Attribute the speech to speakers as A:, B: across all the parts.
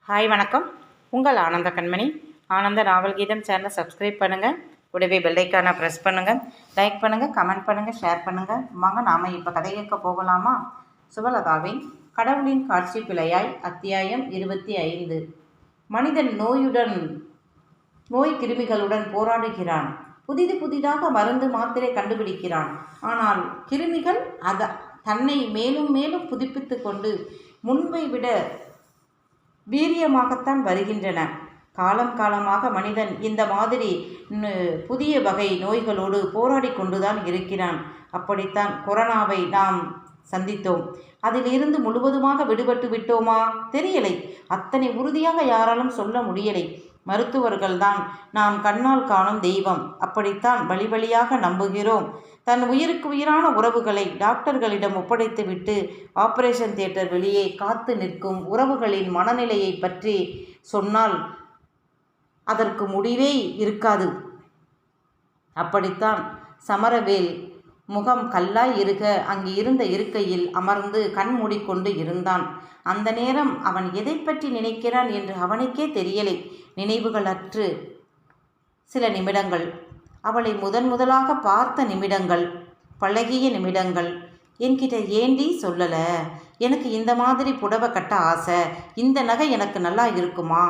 A: Hi வணக்கம். உங்கள் ஆனந்த கண்மணி. ஆனந்த நாவல் கீதம் சேனலை சப்ஸ்கிரைப் பண்ணுங்கள். கூடவே பெல்லைக்கானை ப்ரெஸ் பண்ணுங்கள். லைக் பண்ணுங்கள், கமெண்ட் பண்ணுங்கள், ஷேர் பண்ணுங்கள். வாங்க நாம் இப்போ கதை கேட்க போகலாமா? சுபலதாவின் கடவுளின் காட்சி பிழையாய் அத்தியாயம் 25. மனிதன் நோய் கிருமிகளுடன் போராடுகிறான். புதிதாக மருந்து மாத்திரை கண்டுபிடிக்கிறான். ஆனால் கிருமிகள் தன்னை மேலும் மேலும் புதுப்பித்து கொண்டு முன்பை விட வீரியமாகத்தான் வருகின்றன. காலமாக மனிதன் இந்த மாதிரி புதிய வகை நோய்களோடு போராடி கொண்டுதான் இருக்கிறான். அப்படித்தான் கொரோனாவை நாம் சந்தித்தோம். அதிலிருந்து முழுவதுமாக விடுபட்டு விட்டோமா? தெரியலை. அத்தனை உறுதியாக யாராலும் சொல்ல முடியலை. மருத்துவர்கள்தான் நாம் கண்ணால் காணும் தெய்வம். அப்படித்தான் வழியாக நம்புகிறோம். தன் உயிருக்கு உயிரான உறவுகளை டாக்டர்களிடம் ஒப்படைத்துவிட்டு ஆபரேஷன் தியேட்டர் வெளியே காத்து நிற்கும் உறவுகளின் மனநிலையை பற்றி சொன்னால் அதற்கு முடிவே இருக்காது. அப்படித்தான் சமரவேல் முகம் கல்லாய் இருக அங்கு இருந்த இருக்கையில் அமர்ந்து கண் மூடிக்கொண்டு இருந்தான். அந்த நேரம் அவன் எதை பற்றி நினைக்கிறான் என்று அவனுக்கே தெரியலை. நினைவுகள் அற்று சில நிமிடங்கள், அவளை முதலாக பார்த்த நிமிடங்கள், பழகிய நிமிடங்கள். என்கிட்ட ஏண்டி சொல்லலை? எனக்கு இந்த மாதிரி புடவை கட்ட ஆசை, இந்த நகை எனக்கு நல்லா இருக்குமா?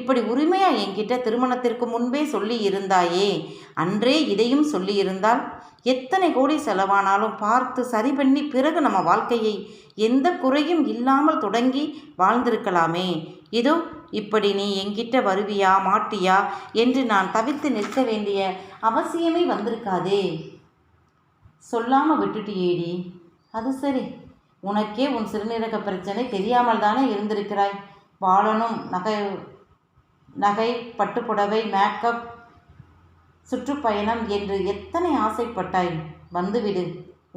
A: இப்படி உரிமையாக என்கிட்ட திருமணத்திற்கு முன்பே சொல்லி இருந்தாயே, அன்றே இதையும் சொல்லி இருந்தால் எத்தனை கோடி செலவானாலும் பார்த்து சரி பண்ணி பிறகு நம்ம வாழ்க்கையை எந்த குறையும் இல்லாமல் தொடங்கி வாழ்ந்திருக்கலாமே. இதோ இப்படி நீ என்கிட்ட வருவியா மாட்டியா என்று நான் தவித்து நிற்க வேண்டிய அவசியமே வந்திருக்காதே. சொல்லாமல் விட்டுட்டியேடி. அது சரி, உனக்கே உன் சிறுநீரக பிரச்சனை தெரியாமல் தானே இருந்திருக்கிறாய். வாழணும், நகை பட்டுப்புடவை, மேக்கப், சுற்றுப்பயணம் என்று எத்தனை ஆசைப்பட்டாய். வந்துவிடு,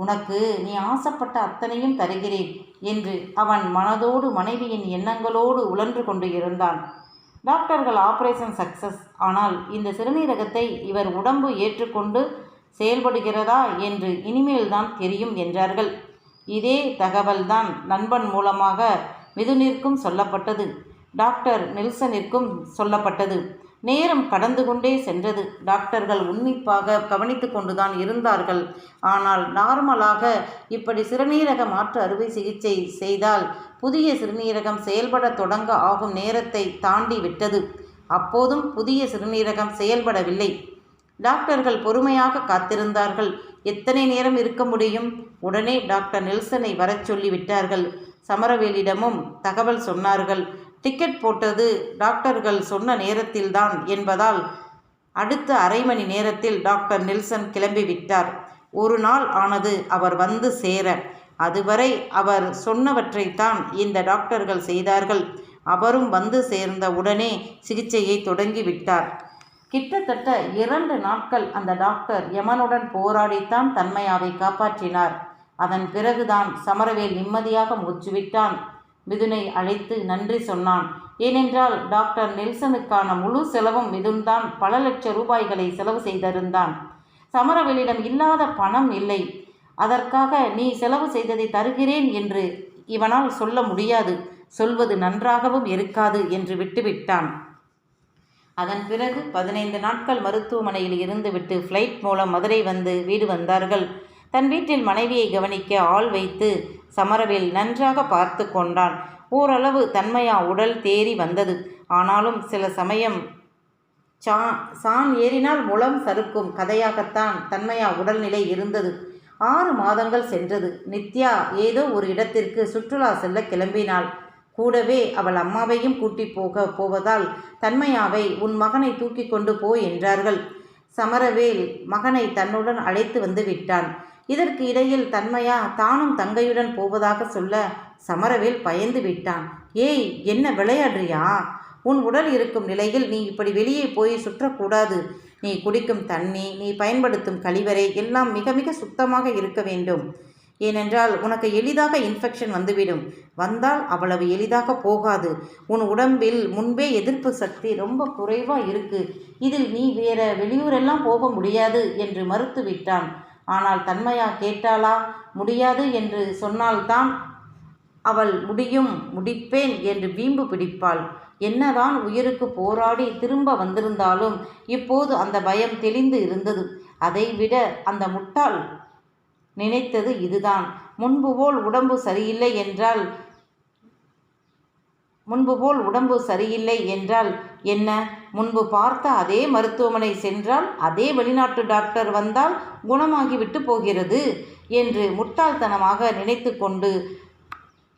A: உனக்கு நீ ஆசைப்பட்ட அத்தனையும் தருகிறேன் என்று அவன் மனதோடு மனைவியின் எண்ணங்களோடு உழன்று கொண்டு இருந்தான். டாக்டர்கள் ஆபரேஷன் சக்சஸ். ஆனால் இந்த சிறுநீரகத்தை இவர் உடம்பு ஏற்றுக்கொண்டு செயல்படுகிறதா என்று இனிமேல்தான் தெரியும் என்றார்கள். இதே தகவல்தான் நண்பன் மூலமாக மிதுனிற்கும் சொல்லப்பட்டது. டாக்டர் நெல்சனிற்கும் சொல்லப்பட்டது. நேரம் கடந்து கொண்டே சென்றது. டாக்டர்கள் உன்னிப்பாக கவனித்து கொண்டுதான் இருந்தார்கள். ஆனால் நார்மலாக இப்படி சிறுநீரக மாற்று அறுவை சிகிச்சை செய்தால் புதிய சிறுநீரகம் செயல்பட தொடங்க ஆகும் நேரத்தை தாண்டி விட்டது. அப்போதும் புதிய சிறுநீரகம் செயல்படவில்லை. டாக்டர்கள் பொறுமையாக காத்திருந்தார்கள். எத்தனை நேரம் இருக்க முடியும்? உடனே டாக்டர் நெல்சனை வரச் சொல்லி விட்டார்கள். சமரவேலிடமும் தகவல் சொன்னார்கள். டிக்கெட் போட்டது டாக்டர்கள் சொன்ன நேரத்தில்தான் என்பதால் அடுத்த அரை மணி நேரத்தில் டாக்டர் நெல்சன் கிளம்பிவிட்டார். ஒரு நாள் ஆனது அவர் வந்து சேர. அதுவரை அவர் சொன்னவற்றைத்தான் இந்த டாக்டர்கள் செய்தார்கள். அவரும் வந்து சேர்ந்த உடனே சிகிச்சையை தொடங்கிவிட்டார். கிட்டத்தட்ட 2 நாட்கள் அந்த டாக்டர் யமனுடன் போராடித்தான் தன்மையாவை காப்பாற்றினார். அதன் பிறகுதான் சமரவேல் நிம்மதியாக மூச்சுவிட்டான். மிதுனை அழைத்து நன்றி சொன்னான். ஏனென்றால் டாக்டர் நெல்சனுக்கான முழு செலவும் மிதுன்தான் பல லட்ச ரூபாய்களை செலவு செய்திருந்தான். சமரவேலிடம் இல்லாத பணம் இல்லை. அதற்காக நீ செலவு செய்ததை தருகிறேன் என்று இவனால் சொல்ல முடியாது, சொல்வது நன்றாகவும் இருக்காது என்று விட்டுவிட்டான். அதன் பிறகு 15 நாட்கள் மருத்துவமனையில் இருந்துவிட்டு ஃப்ளைட் மூலம் மதுரை வந்து வீடு வந்தார்கள். தன் வீட்டில் மனைவியை கவனிக்க ஆள் வைத்து சமரவேல் நன்றாக பார்த்து கொண்டான். ஓரளவு தன்மையா உடல் தேறி வந்தது. ஆனாலும் சில சமயம் சான் ஏறினால் முளம் சறுக்கும் கதையாகத்தான் தன்மையா உடல்நிலை இருந்தது. 6 மாதங்கள் சென்றது. நித்யா ஏதோ ஒரு இடத்திற்கு சுற்றுலா செல்ல கிளம்பினாள். கூடவே அவள் அம்மாவையும் கூட்டி போவதால் தன்மையாவை உன் மகனை தூக்கி கொண்டு போ என்றார்கள். சமரவேல் மகனை தன்னுடன் அழைத்து வந்து விட்டான். இதற்கு இடையில் தன்மையா தானும் தங்கையுடன் போவதாக சொல்ல சமரவேல் பயந்து விட்டான். ஏய், என்ன விளையாடுறியா? உன் உடல் இருக்கும் நிலையில் நீ இப்படி வெளியே போய் சுற்றக்கூடாது. நீ குடிக்கும் தண்ணி, நீ பயன்படுத்தும் கழிவறை எல்லாம் மிக மிக சுத்தமாக இருக்க வேண்டும். ஏனென்றால் உனக்கு எளிதாக இன்ஃபெக்ஷன் வந்துவிடும். வந்தால் அவ்வளவு எளிதாக போகாது. உன் உடம்பில் முன்பே எதிர்ப்பு சக்தி ரொம்ப குறைவாக இருக்குது. இதில் நீ வேற வெளியூரெல்லாம் போக முடியாது என்று மறுத்து விட்டான். ஆனால் தன்மையா கேட்டாளா? முடியாது என்று சொன்னால்தான் அவள் முடிப்பேன் என்று வீம்பு பிடிப்பாள். என்னதான் உயிருக்கு போராடி திரும்ப வந்திருந்தாலும் இப்போது அந்த பயம் தெளிந்து இருந்தது. அதைவிட அந்த முட்டாள் நினைத்தது இதுதான். முன்பு போல் உடம்பு சரியில்லை என்றால் என்ன? முன்பு பார்த்த அதே மருத்துவமனை சென்றால், அதே வெளிநாட்டு டாக்டர் வந்தால் குணமாகிவிட்டு போகிறது என்று முட்டாள்தனமாக நினைத்து கொண்டு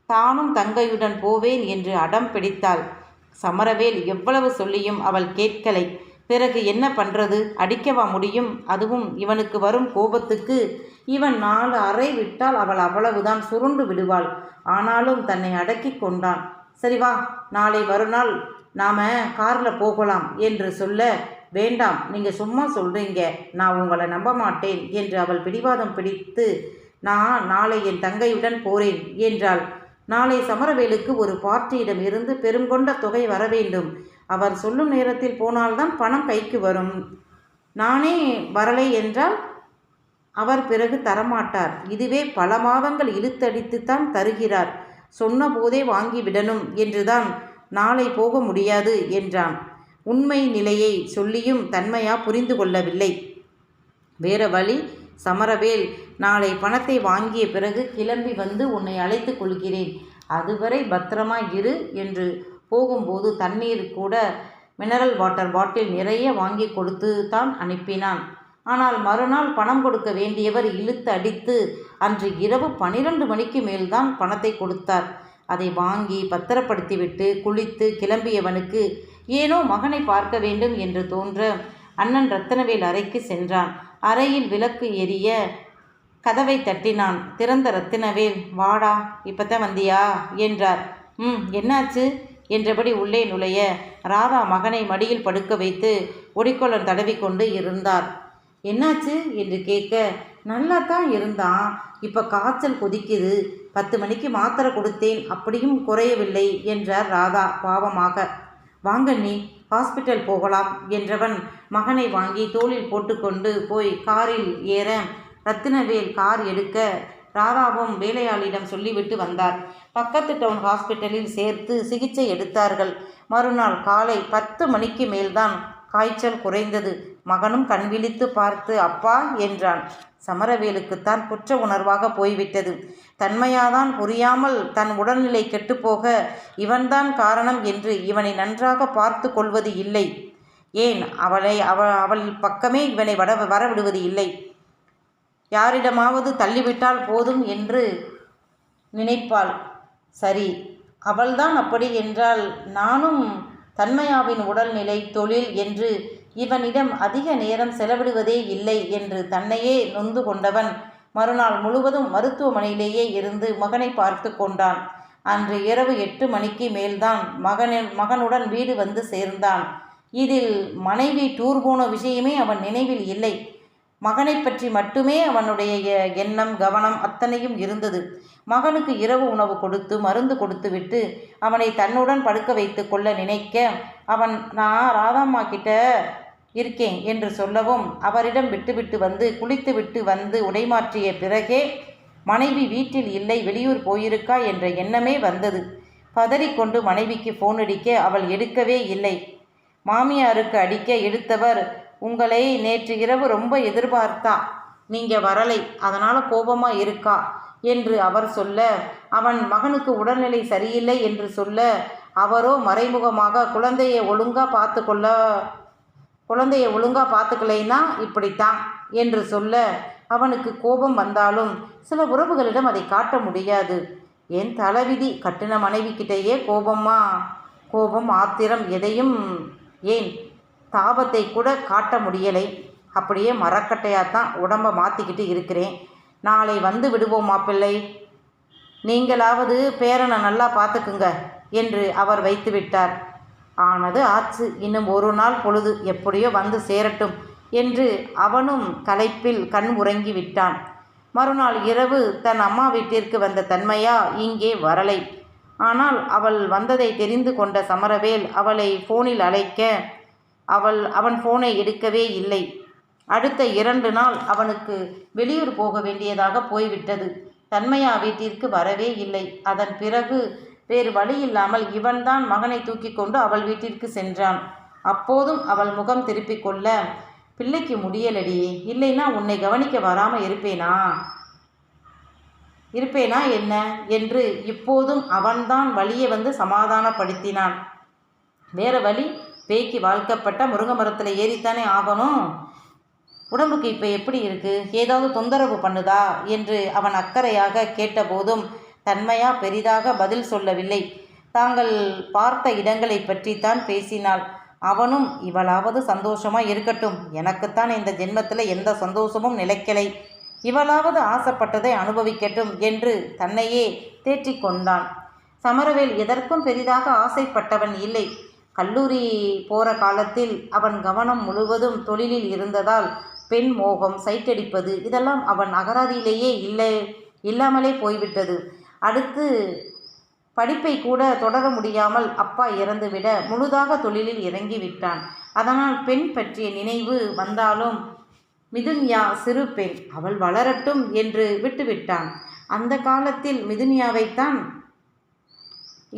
A: தானும் தங்கையுடன் போவேன் என்று அடம் பிடித்தாள். சமரவேல் எவ்வளவு சொல்லியும் அவள் கேட்கலை. பிறகு என்ன பண்றது? அடிக்கவா முடியும்? அதுவும் இவனுக்கு வரும் கோபத்துக்கு. இவன் 4 அறை விட்டால் அவள் அவ்வளவுதான், சுருண்டு விடுவாள். ஆனாலும் தன்னை அடக்கி கொண்டான். சரி வா, நாளை மறுநாள் நாம காரில் போகலாம் என்று சொல்ல, வேண்டாம், நீங்கள் சும்மா சொல்கிறீங்க, நான் உங்களை நம்ப மாட்டேன் என்று அவள் பிடிவாதம் பிடித்து, நான் நாளை என் தங்கையுடன் போறேன் என்றாள். நாளை சமரவேலுக்கு ஒரு பார்ட்டியிடம் இருந்து பெருங்கொண்ட தொகை வர வேண்டும். அவர் சொல்லும் நேரத்தில் போனால்தான் பணம் கைக்கு வரும். நானே வரலை என்றால் அவர் பிறகு தரமாட்டார். இதுவே பல மாதங்கள் இழுத்தடித்துத்தான் தருகிறார். சொன்ன போதே வாங்கிவிடணும் என்றுதான் நாளை போக முடியாது என்றான். உண்மை நிலையை சொல்லியும் தன்மையா புரிந்து கொள்ளவில்லை. வேற வழி? சமரவேல், நாளை பணத்தை வாங்கிய பிறகு கிளம்பி வந்து உன்னை அழைத்து கொள்கிறேன். அதுவரை பத்திரமா இரு என்று போகும்போது தண்ணீர் கூட மினரல் வாட்டர் பாட்டில் நிறைய வாங்கி கொடுத்து தான் அனுப்பினான். ஆனால் மறுநாள் பணம் கொடுக்க வேண்டியவர் இழுத்து அடித்து அன்று இரவு 12 மணிக்கு மேல்தான் பணத்தை கொடுத்தார். அதை வாங்கி பத்திரப்படுத்திவிட்டு குளித்து கிளம்பியவனுக்கு ஏனோ மகனை பார்க்க வேண்டும் என்று தோன்ற அண்ணன் ரத்தினவேல் அறைக்கு சென்றான். அறையில் விளக்கு எரிய கதவை தட்டினான். திறந்த ரத்தினவேல், வாடா, இப்போதான் வந்தியா என்றார். என்னாச்சு என்றபடி உள்ளே நுழைய ராதா மகனை மடியில் படுக்க வைத்து ஒடிக்கொள்ளன் தடவி கொண்டு இருந்தார். என்னாச்சு என்று கேட்க, நல்லா தான் இருந்தான், இப்போ காய்ச்சல் கொதிக்குது, 10 மணிக்கு மாத்திரை கொடுத்தேன், அப்படியும் குறையவில்லை என்றார் ராதா பாவமாக. வாங்க நீ ஹாஸ்பிட்டல் போகலாம் என்றவன் மகனை வாங்கி தோளில் போட்டுக்கொண்டு போய் காரில் ஏற ரத்தினவேல் கார் எடுக்க ராதாவும் வேலையாளிடம் சொல்லிவிட்டு வந்தார். பக்கத்து டவுன் ஹாஸ்பிட்டலில் சேர்த்து சிகிச்சை எடுத்தார்கள். மறுநாள் காலை 10 மணிக்கு மேல்தான் காய்ச்சல் குறைந்தது. மகனும் கண் விழித்து பார்த்து அப்பா என்றான். சமரவேலுக்குத்தான் குற்ற உணர்வாக போய்விட்டது. தன்மையாதான் புரியாமல் தன் உடல்நிலை கெட்டுப்போக இவன்தான் காரணம் என்று இவனை நன்றாக பார்த்து கொள்வது இல்லை. ஏன் அவள் பக்கமே இவனை வரவிடுவது இல்லை. யாரிடமாவது தள்ளிவிட்டால் போதும் என்று நினைப்பாள். சரி, அவள்தான் அப்படி என்றால் நானும் தன்மையாவின் உடல்நிலை, தொழில் என்று இவனிடம் அதிக நேரம் செலவிடுவதே இல்லை என்று தன்னையே நொந்து கொண்டவன் மறுநாள் முழுவதும் மருத்துவமனையிலேயே இருந்து மகனை பார்த்து கொண்டான். அன்று இரவு 8 மணிக்கு மேல்தான் மகனுடன் வீடு வந்து சேர்ந்தான். இதில் மனைவி டூர் போன விஷயமே அவன் நினைவில் இல்லை. மகனை பற்றி மட்டுமே அவனுடைய எண்ணம், கவனம் அத்தனையும் இருந்தது. மகனுக்கு இரவு உணவு கொடுத்து மருந்து கொடுத்து விட்டு அவனை தன்னுடன் படுக்க வைத்து கொள்ள நினைக்க அவன் நான் ராதாம்மா கிட்ட இருக்கேன் என்று சொல்லவும் அவரிடம் விட்டுவிட்டு வந்து குளித்துவிட்டு வந்து உடைமாற்றிய பிறகே மனைவி வீட்டில் இல்லை, வெளியூர் போயிருக்கா என்ற எண்ணமே வந்தது. பதறிக்கொண்டு மனைவிக்கு ஃபோன் அடிக்க அவள் எடுக்கவே இல்லை. மாமியாருக்கு அடிக்க எடுத்தவர், உங்களை நேற்று இரவு ரொம்ப எதிர்பார்த்தா, நீங்கள் வரலை, அதனால் கோபமாக இருக்கா என்று அவர் சொல்ல, அவன் மகனுக்கு உடல்நிலை சரியில்லை என்று சொல்ல, அவரோ மறைமுகமாக குழந்தையை ஒழுங்காக பார்த்துக்கலைன்னா இப்படித்தான் என்று சொல்ல, அவனுக்கு கோபம் வந்தாலும் சில உறவுகளிடம் அதை காட்ட முடியாது. என் தலைவிதி, கட்டின மனைவி கிட்டேயே கோபம், ஆத்திரம், எதையும் ஏன் தாபத்தை கூட காட்ட முடியலை. அப்படியே மரக்கட்டையாத்தான் உடம்பை மாற்றிக்கிட்டு இருக்கிறேன். நாளை வந்து விடுவோம் மாப்பிள்ளை, நீங்களாவது பேரனை நல்லா பார்த்துக்குங்க என்று அவர் வைத்து விட்டார். ஆனது ஆச்சு, இன்னும் 1 நாள் பொழுது எப்படியோ வந்து சேரட்டும் என்று அவனும் களைப்பில் கண் உறங்கி விட்டான். மறுநாள் இரவு தன் அம்மா வீட்டிற்கு வந்த தன்மையா இங்கே வரலை. ஆனால் அவள் வந்ததை தெரிந்து கொண்ட சமரவேல் அவளை ஃபோனில் அழைக்க அவன் ஃபோனை எடுக்கவே இல்லை. அடுத்த 2 நாள் அவனுக்கு வெளியூர் போக வேண்டியதாக போய்விட்டது. தன்மையா வீட்டிற்கு வரவே இல்லை. அதன் பிறகு வேறு வழி இல்லாமல் இவன்தான் மகனை தூக்கி கொண்டு அவள் வீட்டிற்கு சென்றான். அப்போதும் அவள் முகம் திருப்பிக் கொள்ள, பிள்ளைக்கு முடியலடி, இல்லைன்னா உன்னை கவனிக்க வராமல் இருப்பேனா என்ன என்று இப்போதும் அவன்தான் வழியே வந்து சமாதானப்படுத்தினான். வேற வழி, பேய்க்கு வாழ்க்கப்பட்ட முருங்கை மரத்தில் ஏறித்தானே ஆகணும். உடம்புக்கு இப்போ எப்படி இருக்கு, ஏதாவது தொந்தரவு பண்ணுதா என்று அவன் அக்கறையாக கேட்டபோதும் தன்மையா பெரிதாக பதில் சொல்லவில்லை. தாங்கள் பார்த்த இடங்களை பற்றித்தான் பேசினாள். அவனும் இவளாவது சந்தோஷமா இருக்கட்டும், எனக்குத்தான் இந்த ஜென்மத்தில் எந்த சந்தோஷமும் நிலைக்கலை, இவளாவது ஆசைப்பட்டதை அனுபவிக்கட்டும் என்று தன்னையே தேற்றிக் கொண்டான். சமரவேல் எதற்கும் பெரிதாக ஆசைப்பட்டவன் இல்லை. கல்லூரி போகிற காலத்தில் அவன் கவனம் முழுவதும் தொழிலில் இருந்ததால் பெண் மோகம், சைட்டடிப்பது இதெல்லாம் அவன் அகராதியிலேயே இல்லாமலே போய்விட்டது. அடுத்து படிப்பை கூட தொடர முடியாமல் அப்பா இறந்துவிட முழுதாக தொழிலில் இறங்கிவிட்டான். அதனால் பெண் பற்றிய நினைவு வந்தாலும் மிதுன்யா சிறு பெண், அவள் வளரட்டும் என்று விட்டுவிட்டான். அந்த காலத்தில் மிதுன்யாவைத்தான்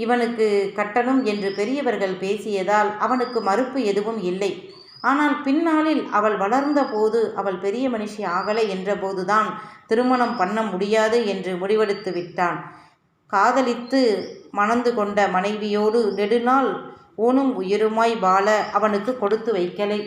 A: இவனுக்கு கட்டணும் என்று பெரியவர்கள் பேசியதால் அவனுக்கு மறுப்பு எதுவும் இல்லை. ஆனால் பின்னாளில் அவள் வளர்ந்த போது, அவள் பெரிய மனுஷி ஆகலை என்ற போதுதான் திருமணம் பண்ண முடியாது என்று முடிவெடுத்து விட்டான். காதலித்து மணந்து கொண்ட மனைவியோடு நெடுநாள் ஊனும் உயிருமாய் வாழ அவனுக்கு கொடுத்து வைக்கலை.